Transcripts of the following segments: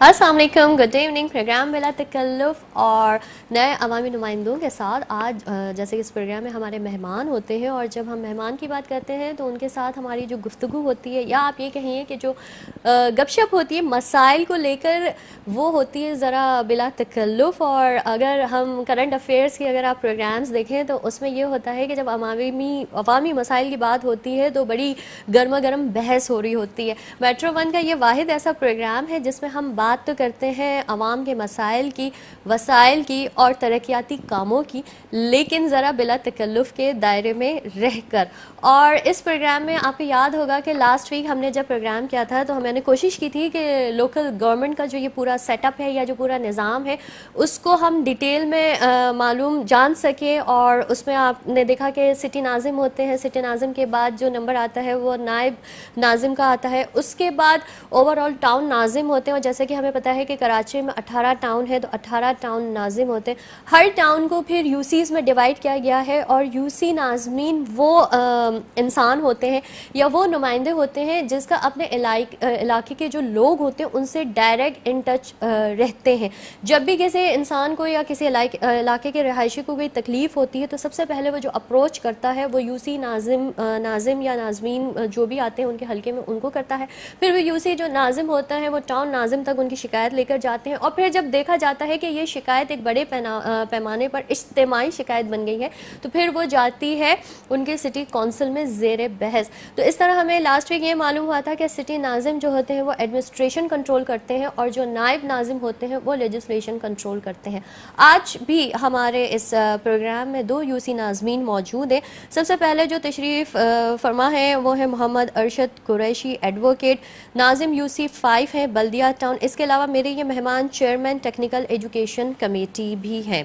السلام علیکم، good evening. Programme بلا تکلف اور نئے عوامی نمائندوں کے ساتھ آج جیسے کہ اس پروگرام میں ہمارے مہمان ہوتے ہیں، اور جب ہم مہمان کی بات کرتے ہیں تو ان کے ساتھ ہماری جو گفتگو ہوتی ہے، یا آپ یہ کہیں کہ جو گپ شپ ہوتی ہے مسائل کو لے کر، وہ ہوتی ہے ذرا بلا تکلف. اور اگر ہم کرنٹ افیئرس کی اگر آپ پروگرامز دیکھیں تو اس میں یہ ہوتا ہے کہ جب عوامی مسائل کی بات ہوتی ہے تو بڑی گرما گرم بحث ہو رہی ہوتی ہے. میٹرو ون کا یہ واحد ایسا پروگرام ہے جس میں ہم بات تو کرتے ہیں عوام کے مسائل کی، وسائل کی اور ترقیاتی کاموں کی، لیکن ذرا بلا تکلف کے دائرے میں رہ کر. اور اس پروگرام میں آپ کو یاد ہوگا کہ لاسٹ ویک ہم نے جب پروگرام کیا تھا تو میں نے کوشش کی تھی کہ لوکل گورنمنٹ کا جو یہ پورا سیٹ اپ ہے یا جو پورا نظام ہے اس کو ہم ڈیٹیل میں معلوم جان سکیں. اور اس میں آپ نے دیکھا کہ سٹی ناظم ہوتے ہیں، سٹی ناظم کے بعد جو نمبر آتا ہے وہ نائب ناظم کا آتا ہے، اس کے بعد اوور آل ٹاؤن ناظم ہوتے ہیں. اور جیسے کہ ہمیں پتہ ہے کہ کراچی میں 18 ٹاؤن ہے تو 18 ٹاؤن ناظم ہوتے ہیں. ہر ٹاؤن کو پھر یو سیز میں ڈیوائڈ کیا گیا ہے، اور یو سی ناظمین وہ انسان ہوتے ہیں یا وہ نمائندے ہوتے ہیں جس کا اپنے علاقے کے جو لوگ ہوتے ہیں ان سے ڈائریکٹ ان ٹچ رہتے ہیں. جب بھی کسی انسان کو یا کسی علاقے کے رہائشی کو کوئی تکلیف ہوتی ہے تو سب سے پہلے وہ جو اپروچ کرتا ہے وہ یو سی ناظم یا ناظمین جو بھی آتے ہیں ان کے حلقے میں ان کو کرتا ہے. پھر وہ یو سی جو ناظم ہوتا ہے وہ ٹاؤن ناظم تک ان کی شکایت لے کر جاتے ہیں، اور پھر جب دیکھا جاتا ہے کہ یہ شکایت ایک بڑے پیمانے پر اجتماعی شکایت بن گئی ہے تو پھر وہ جاتی ہے ان کے سٹی کونسل میں زیر بحث. تو اس طرح ہمیں لاسٹ ویک یہ معلوم ہوا تھا کہ سٹی ناظم جو ہوتے ہیں وہ ایڈمنسٹریشن کنٹرول کرتے ہیں، اور جو نائب ناظم ہوتے ہیں وہ لیجسلیشن کنٹرول کرتے ہیں. آج بھی ہمارے اس پروگرام میں 2 یو سی ناظمین موجود ہیں. سب سے پہلے جو تشریف فرما ہے وہ ہے محمد ارشد قریشی، ایڈوکیٹ، ناظم یو سی 5 ہیں بلدیہ ٹاؤن. اس کے علاوہ میرے یہ مہمان چیئرمین ٹیکنیکل ایجوکیشن کمیٹی بھی ہیں.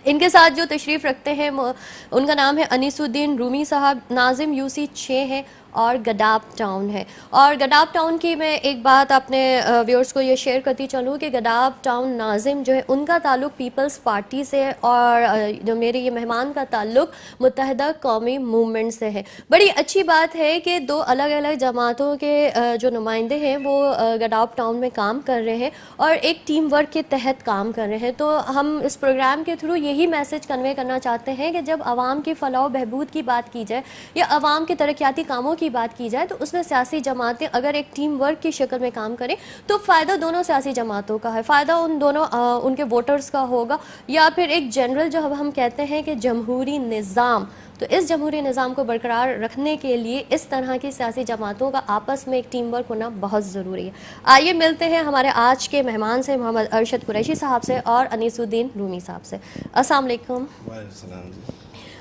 ان کے ساتھ جو تشریف رکھتے ہیں ان کا نام ہے انیس الدین رومی صاحب، ناظم یو سی 6 ہیں اور گڈاب ٹاؤن ہے. اور گڈاب ٹاؤن کی میں ایک بات اپنے ویورز کو یہ شیئر کرتی چلوں کہ گڈاب ٹاؤن ناظم جو ہے ان کا تعلق پیپلز پارٹی سے ہے، اور جو میرے یہ مہمان کا تعلق متحدہ قومی موومنٹ سے ہے. بڑی اچھی بات ہے کہ 2 الگ الگ جماعتوں کے جو نمائندے ہیں وہ گڈاب ٹاؤن میں کام کر رہے ہیں اور ایک ٹیم ورک کے تحت کام کر رہے ہیں. تو ہم اس پروگرام کے تھرو یہی میسج کنوے کرنا چاہتے ہیں کہ جب عوام کی فلاح و بہبود کی بات کی جائے یا عوام کے ترقیاتی کاموں کی بات کی جائے تو اس میں سیاسی جماعتیں اگر ایک ٹیم ورک کی شکل میں کام کریں تو فائدہ دونوں سیاسی جماعتوں کا ہے. فائدہ ان دونوں ان کے ووٹرز کا ہوگا، یا پھر ایک جنرل جو ہم کہتے ہیں کہ جمہوری نظام. تو اس جمہوری نظام کو برقرار رکھنے کے لیے اس طرح کی سیاسی جماعتوں کا آپس میں ایک ٹیم ورک ہونا بہت ضروری ہے. آئیے ملتے ہیں ہمارے آج کے مہمان سے، محمد ارشد قریشی صاحب سے اور انیس الدین رومی صاحب سے. السلام علیکم. وعلیکم السلام جی.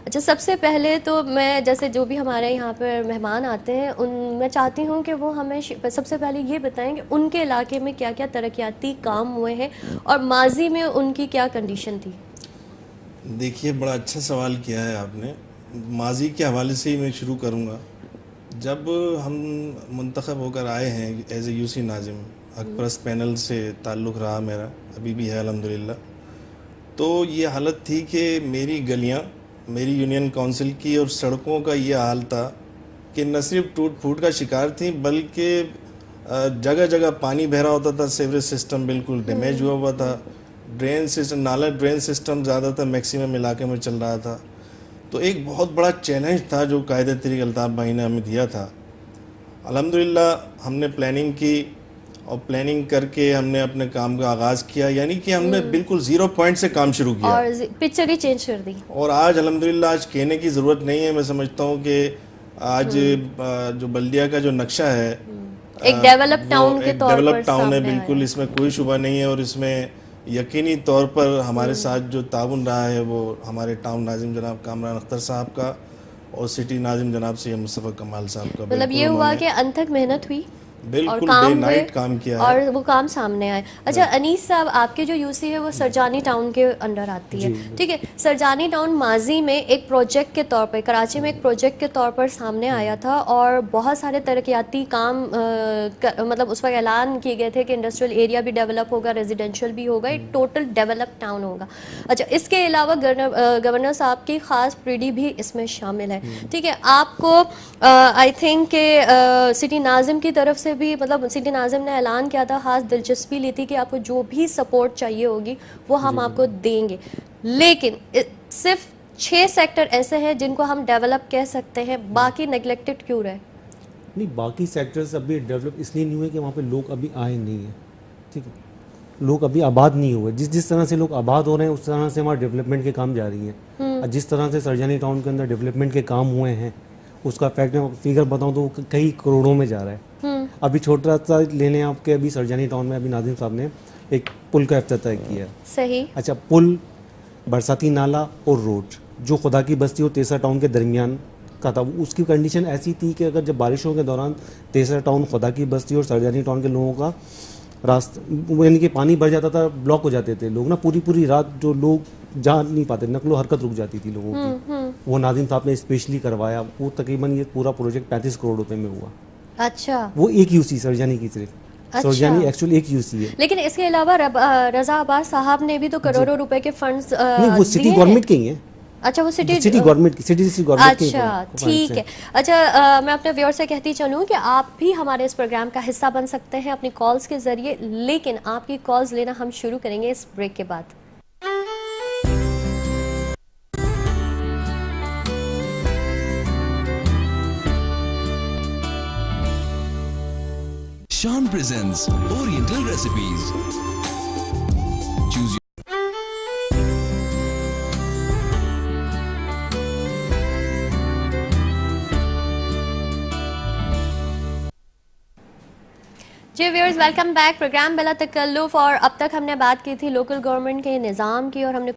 اچھا، سب سے پہلے تو میں جیسے جو بھی ہمارے یہاں پر مہمان آتے ہیں میں چاہتی ہوں کہ وہ ہمیں سب سے پہلے یہ بتائیں کہ ان کے علاقے میں کیا کیا ترقیاتی کام ہوئے ہیں اور ماضی میں ان کی کیا کنڈیشن تھی. دیکھیے، بڑا اچھا سوال کیا ہے آپ نے. ماضی کے حوالے سے ہی میں شروع کروں گا. جب ہم منتخب ہو کر آئے ہیں ایز اے یو سی ناظم، حق پرست پینل سے تعلق رہا میرا، ابھی بھی ہے الحمدللہ. تو یہ حالت تھی کہ میری گلیاں میری یونین کونسل کی اور سڑکوں کا یہ حال تھا کہ نہ صرف ٹوٹ پھوٹ کا شکار تھیں بلکہ جگہ جگہ پانی بہہ رہا ہوتا تھا. سیوریج سسٹم بالکل ڈیمیج ہوا تھا. ڈرین سسٹم زیادہ تر میکسیمم علاقے میں چل رہا تھا. تو ایک بہت بڑا چیلنج تھا جو قائد طریق الطاف بھائی نے ہمیں دیا تھا. الحمدللہ ہم نے پلاننگ کی اور پلاننگ کر کے ہم نے اپنے کام کا آغاز کیا، یعنی کہ ہم نے بالکل 0 پوائنٹ سے کام شروع کیا اور پکچر ہی چینج کر دی. اور آج الحمدللہ آج کہنے کی ضرورت نہیں ہے. میں سمجھتا ہوں کہ آج جو بلدیہ کا جو نقشہ ہے ایک ڈیولپ ٹاؤن کے طور پر ٹاؤن ہے، بالکل اس میں کوئی شبہ نہیں ہے. اور اس میں یقینی طور پر ہمارے ساتھ جو تعاون رہا ہے وہ ہمارے ٹاؤن ناظم جناب کامران اختر صاحب کا اور سٹی ناظم جناب سید مصطفیٰ کمال صاحب کا. مطلب یہ ہوا کہ انتھک محنت ہوئی، بالکل ڈے نائٹ کام کیا ہے اور وہ کام سامنے آئے. اچھا انیس صاحب، آپ کے جو یو سی ہے وہ سرجانی ٹاؤن کے انڈر آتی ہے، ٹھیک ہے. سرجانی ٹاؤن ماضی میں ایک پروجیکٹ کے طور پر کراچی میں ایک پروجیکٹ کے طور پر سامنے آیا تھا، اور بہت سارے ترقیاتی کام مطلب اس وقت اعلان کیے گئے تھے کہ انڈسٹریل ایریا بھی ڈیولپ ہوگا، ریزیڈینشیل بھی ہوگا، ایک ٹوٹل ڈیولپ ٹاؤن ہوگا. اچھا، اس کے علاوہ گورنر صاحب کی خاص پریڈی بھی اس میں شامل ہے، ٹھیک ہے. آپ کو آئی تھنک کہ سٹی ناظم کی طرف سے سے بھی مطلب سٹی ناظم نے اعلان کیا تھا, خاص دلچسپی لی تھی کہ آپ کو جو بھی سپورٹ چاہیے ہوگی وہ ہم آپ کو دیں گے, لیکن صرف 6 سیکٹر ایسے ہیں جن کو ہم ڈیولپ کہہ سکتے ہیں, باقی نیگلیکٹڈ کیوں رہے؟ نہیں, باقی سیکٹرز ابھی ڈیولپ اس لیے نہیں ہوئے کہ وہاں پہ لوگ ابھی آئے نہیں ہیں, ٹھیک ہے, لوگ ابھی آباد نہیں ہوئے. جس طرح سے لوگ آباد ہو رہے ہیں اس طرح سے وہاں ڈیولپمنٹ کے کام جاری ہیں. جس طرح سے سرجانی ٹاؤن کے اندر ڈیولپمنٹ کے کام ہوئے ہیں اس کا فیکٹ میں فگر بتاؤں تو کئی کروڑوں میں جا رہا ہے. ابھی چھوٹا سا لے لیں آپ کے, ابھی سرجانی ٹاؤن میں ابھی ناظم صاحب نے ایک پل کا افتتاح کیا ہے. صحیح. اچھا, پل, برساتی نالا اور روڈ جو خدا کی بستی اور تیسرا ٹاؤن کے درمیان کا تھا, اس کی کنڈیشن ایسی تھی کہ اگر جب بارشوں کے دوران تیسرا ٹاؤن, خدا کی بستی اور سرجانی ٹاؤن کے لوگوں کا راستہ, یعنی کہ پانی بھر جاتا تھا, بلاک ہو جاتے تھے لوگ نا, پوری رات جو لوگ جا نہیں پاتے, نقل و حرکت رک جاتی تھی لوگوں کی, وہ ناظم صاحب نے اسپیشلی کروایا. وہ تقریباً یہ پورا پروجیکٹ 35 کروڑ روپے میں ہوا. اچھا, وہ ایک یو سی سرجانی کی صرف, سرجانی ایکچولی ایک یو سی ہے. لیکن اس کے علاوہ رضا عباس صاحب نے بھی تو کروڑوں روپے کے فنڈز نہیں, وہ سٹی گورنمنٹ کے ہی ہیں. اچھا, وہ سٹی گورنمنٹ کی, سٹی گورنمنٹ کی. اچھا, ٹھیک ہے. اچھا, میں اپنے ویور سے کہتی چلوں کہ آپ بھی ہمارے اس پروگرام کا حصہ بن سکتے ہیں اپنی کالز کے ذریعے, لیکن آپ کی کالز لینا ہم شروع کریں گے اس بریک کے بعد. Shan presents Oriental Recipes. Choose جی ویورز, ویلکم بیک. پروگرام بلا تکلف, اور اب تک ہم نے بات کی تھی لوکل گورنمنٹ کے نظام کی, اور ہم نے